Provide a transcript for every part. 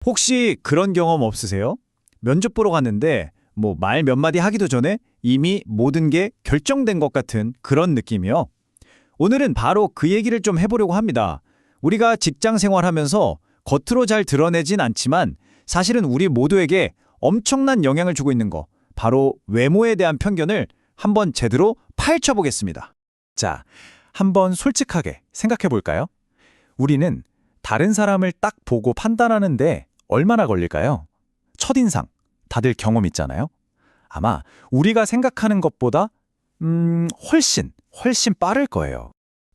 혹시 그런 경험 없으세요? 면접 보러 갔는데 말 몇 마디 하기도 전에 이미 모든 게 결정된 것 같은 그런 느낌이요. 오늘은 바로 그 얘기를 좀 해보려고 합니다. 우리가 직장 생활하면서 겉으로 잘 드러내진 않지만 사실은 우리 모두에게 엄청난 영향을 주고 있는 거, 바로 외모에 대한 편견을 한번 제대로 파헤쳐 보겠습니다. 자, 한번 솔직하게 생각해 볼까요? 우리는 다른 사람을 딱 보고 판단하는데 얼마나 걸릴까요? 첫인상, 다들 경험 있잖아요? 아마 우리가 생각하는 것보다 훨씬 빠를 거예요.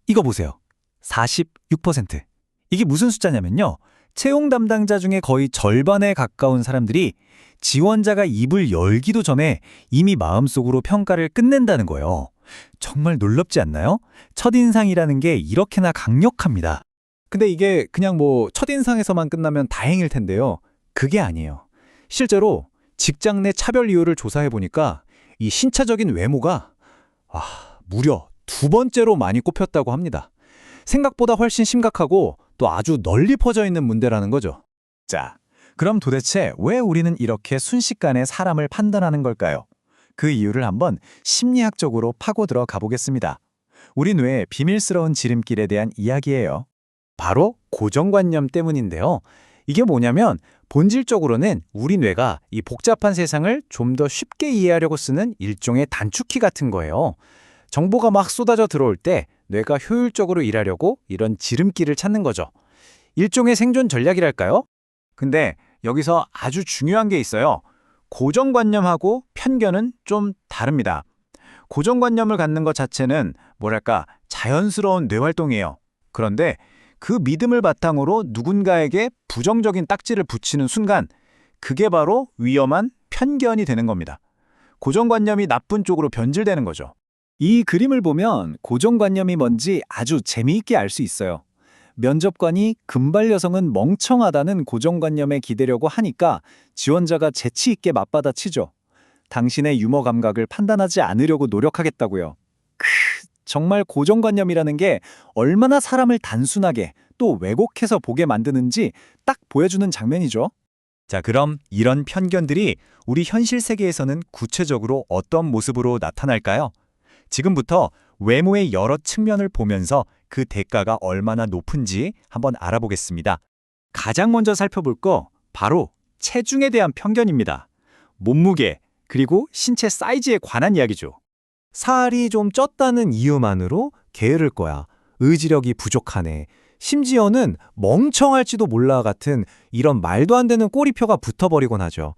이거 보세요. 46%. 이게 무슨 숫자냐면요. 채용 담당자 중에 거의 절반에 가까운 사람들이 지원자가 입을 열기도 전에 이미 마음속으로 평가를 끝낸다는 거예요. 정말 놀랍지 않나요? 첫인상이라는 게 이렇게나 강력합니다. 근데 이게 그냥 첫인상에서만 끝나면 다행일 텐데요. 그게 아니에요. 실제로 직장 내 차별 이유를 조사해 보니까 이 신차적인 외모가 무려 2번째로 많이 꼽혔다고 합니다. 생각보다 훨씬 심각하고 또 아주 널리 퍼져 있는 문제라는 거죠. 자, 그럼 도대체 왜 우리는 이렇게 순식간에 사람을 판단하는 걸까요? 그 이유를 한번 심리학적으로 파고 들어가 보겠습니다. 우리 뇌의 비밀스러운 지름길에 대한 이야기예요. 바로 고정관념 때문인데요. 이게 뭐냐면 본질적으로는 우리 뇌가 이 복잡한 세상을 좀 더 쉽게 이해하려고 쓰는 일종의 단축키 같은 거예요. 정보가 막 쏟아져 들어올 때 뇌가 효율적으로 일하려고 이런 지름길을 찾는 거죠. 일종의 생존 전략이랄까요? 근데 여기서 아주 중요한 게 있어요. 고정관념하고 편견은 좀 다릅니다. 고정관념을 갖는 것 자체는 자연스러운 뇌활동이에요. 그런데 그 믿음을 바탕으로 누군가에게 부정적인 딱지를 붙이는 순간 그게 바로 위험한 편견이 되는 겁니다. 고정관념이 나쁜 쪽으로 변질되는 거죠. 이 그림을 보면 고정관념이 뭔지 아주 재미있게 알 수 있어요. 면접관이 금발 여성은 멍청하다는 고정관념에 기대려고 하니까 지원자가 재치 있게 맞받아치죠. 당신의 유머 감각을 판단하지 않으려고 노력하겠다고요. 정말 고정관념이라는 게 얼마나 사람을 단순하게 또 왜곡해서 보게 만드는지 딱 보여주는 장면이죠. 자, 그럼 이런 편견들이 우리 현실 세계에서는 구체적으로 어떤 모습으로 나타날까요? 지금부터 외모의 여러 측면을 보면서 그 대가가 얼마나 높은지 한번 알아보겠습니다. 가장 먼저 살펴볼 거 바로 체중에 대한 편견입니다. 몸무게 그리고 신체 사이즈에 관한 이야기죠. 살이 좀 쪘다는 이유만으로 게으를 거야. 의지력이 부족하네. 심지어는 멍청할지도 몰라 같은 이런 말도 안 되는 꼬리표가 붙어버리곤 하죠.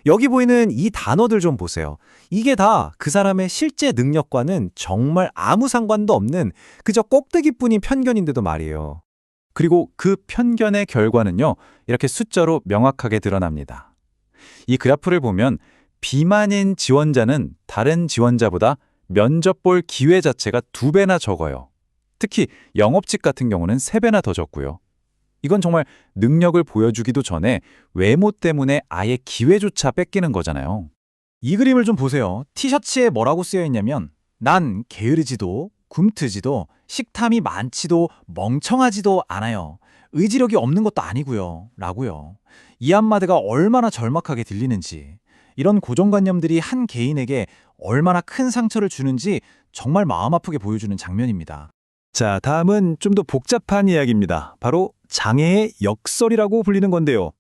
여기 보이는 이 단어들 좀 보세요. 이게 다 그 사람의 실제 능력과는 정말 아무 상관도 없는 그저 꼭대기뿐인 편견인데도 말이에요. 그리고 그 편견의 결과는요, 이렇게 숫자로 명확하게 드러납니다. 이 그래프를 보면 비만인 지원자는 다른 지원자보다 면접 볼 기회 자체가 2배나 적어요. 특히 영업직 같은 경우는 3배나 더 적고요. 이건 정말 능력을 보여주기도 전에 외모 때문에 아예 기회조차 뺏기는 거잖아요. 이 그림을 좀 보세요. 티셔츠에 뭐라고 쓰여 있냐면 난 게으르지도 굼뜨지도 식탐이 많지도 멍청하지도 않아요. 의지력이 없는 것도 아니고요. 라고요. 이 한마디가 얼마나 절박하게 들리는지, 이런 고정관념들이 한 개인에게 얼마나 큰 상처를 주는지 정말 마음 아프게 보여주는 장면입니다. 자, 다음은 좀 더 복잡한 이야기입니다. 바로 장애의 역설이라고 불리는 건데요.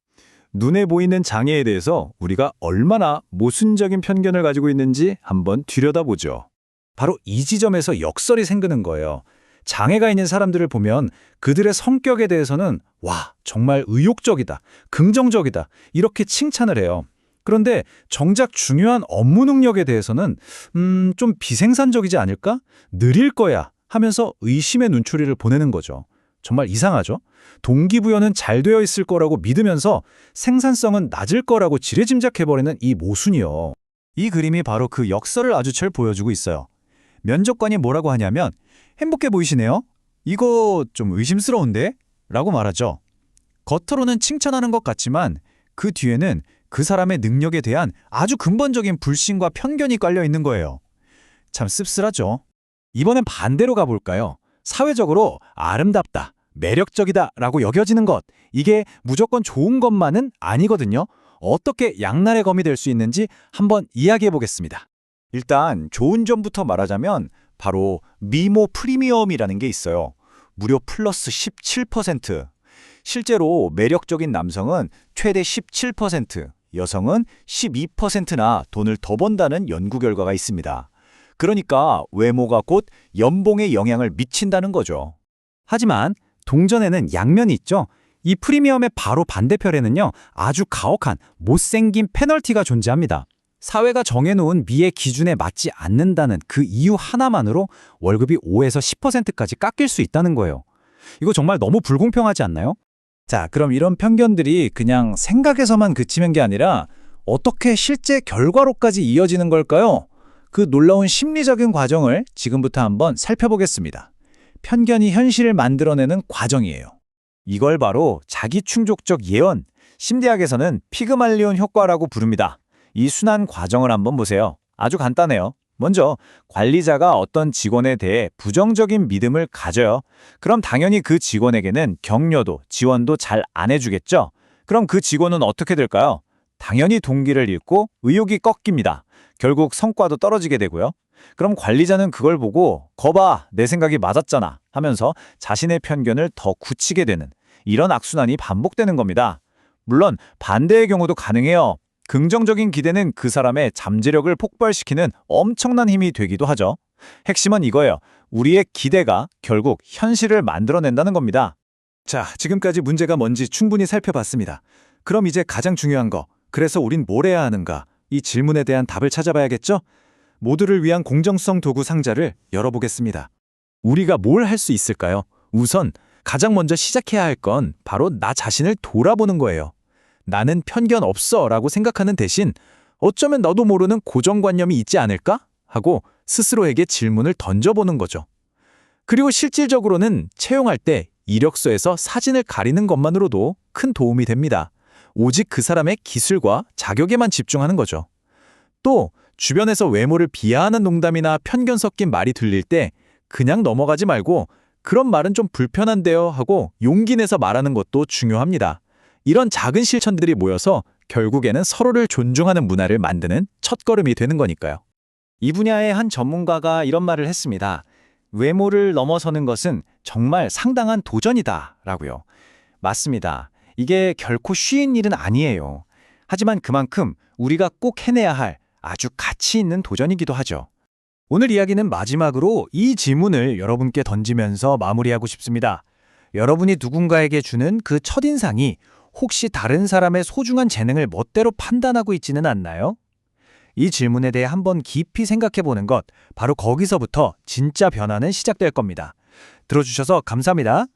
눈에 보이는 장애에 대해서 우리가 얼마나 모순적인 편견을 가지고 있는지 한번 들여다보죠. 바로 이 지점에서 역설이 생기는 거예요. 장애가 있는 사람들을 보면 그들의 성격에 대해서는 와, 정말 의욕적이다, 긍정적이다 이렇게 칭찬을 해요. 그런데 정작 중요한 업무 능력에 대해서는 좀 비생산적이지 않을까? 느릴 거야 하면서 의심의 눈초리를 보내는 거죠. 정말 이상하죠? 동기부여는 잘 되어 있을 거라고 믿으면서 생산성은 낮을 거라고 지레짐작해버리는 이 모순이요. 이 그림이 바로 그 역설을 아주 잘 보여주고 있어요. 면접관이 뭐라고 하냐면 행복해 보이시네요? 이거 좀 의심스러운데? 라고 말하죠. 겉으로는 칭찬하는 것 같지만 그 뒤에는 그 사람의 능력에 대한 아주 근본적인 불신과 편견이 깔려 있는 거예요. 참 씁쓸하죠? 이번엔 반대로 가볼까요? 사회적으로 아름답다, 매력적이다라고 여겨지는 것, 이게 무조건 좋은 것만은 아니거든요. 어떻게 양날의 검이 될 수 있는지 한번 이야기해 보겠습니다. 일단 좋은 점부터 말하자면 바로 미모 프리미엄이라는 게 있어요. 무려 플러스 17%. 실제로 매력적인 남성은 최대 17%, 여성은 12%나 돈을 더 번다는 연구 결과가 있습니다. 그러니까 외모가 곧 연봉에 영향을 미친다는 거죠. 하지만 동전에는 양면이 있죠. 이 프리미엄의 바로 반대편에는요, 아주 가혹한 못생긴 페널티가 존재합니다. 사회가 정해놓은 미의 기준에 맞지 않는다는 그 이유 하나만으로 월급이 5에서 10%까지 깎일 수 있다는 거예요. 이거 정말 너무 불공평하지 않나요? 자, 그럼 이런 편견들이 그냥 생각에서만 그치는 게 아니라 어떻게 실제 결과로까지 이어지는 걸까요? 그 놀라운 심리적인 과정을 지금부터 한번 살펴보겠습니다. 편견이 현실을 만들어내는 과정이에요. 이걸 바로 자기충족적 예언, 심리학에서는 피그말리온 효과라고 부릅니다. 이 순환 과정을 한번 보세요. 아주 간단해요. 먼저 관리자가 어떤 직원에 대해 부정적인 믿음을 가져요. 그럼 당연히 그 직원에게는 격려도 지원도 잘 안 해주겠죠? 그럼 그 직원은 어떻게 될까요? 당연히 동기를 잃고 의욕이 꺾입니다. 결국 성과도 떨어지게 되고요. 그럼 관리자는 그걸 보고 거봐, 내 생각이 맞았잖아 하면서 자신의 편견을 더 굳히게 되는 이런 악순환이 반복되는 겁니다. 물론 반대의 경우도 가능해요. 긍정적인 기대는 그 사람의 잠재력을 폭발시키는 엄청난 힘이 되기도 하죠. 핵심은 이거예요. 우리의 기대가 결국 현실을 만들어낸다는 겁니다. 자, 지금까지 문제가 뭔지 충분히 살펴봤습니다. 그럼 이제 가장 중요한 거, 그래서 우린 뭘 해야 하는가? 이 질문에 대한 답을 찾아봐야겠죠? 모두를 위한 공정성 도구 상자를 열어보겠습니다. 우리가 뭘 할 수 있을까요? 우선 가장 먼저 시작해야 할 건 바로 나 자신을 돌아보는 거예요. 나는 편견 없어 라고 생각하는 대신 어쩌면 너도 모르는 고정관념이 있지 않을까? 하고 스스로에게 질문을 던져보는 거죠. 그리고 실질적으로는 채용할 때 이력서에서 사진을 가리는 것만으로도 큰 도움이 됩니다. 오직 그 사람의 기술과 자격에만 집중하는 거죠. 또 주변에서 외모를 비하하는 농담이나 편견 섞인 말이 들릴 때 그냥 넘어가지 말고 그런 말은 좀 불편한데요 하고 용기 내서 말하는 것도 중요합니다. 이런 작은 실천들이 모여서 결국에는 서로를 존중하는 문화를 만드는 첫걸음이 되는 거니까요. 이 분야의 한 전문가가 이런 말을 했습니다. 외모를 넘어서는 것은 정말 상당한 도전이다라고요. 맞습니다. 이게 결코 쉬운 일은 아니에요. 하지만 그만큼 우리가 꼭 해내야 할 아주 가치 있는 도전이기도 하죠. 오늘 이야기는 마지막으로 이 질문을 여러분께 던지면서 마무리하고 싶습니다. 여러분이 누군가에게 주는 그 첫인상이 혹시 다른 사람의 소중한 재능을 멋대로 판단하고 있지는 않나요? 이 질문에 대해 한번 깊이 생각해 보는 것, 바로 거기서부터 진짜 변화는 시작될 겁니다. 들어주셔서 감사합니다.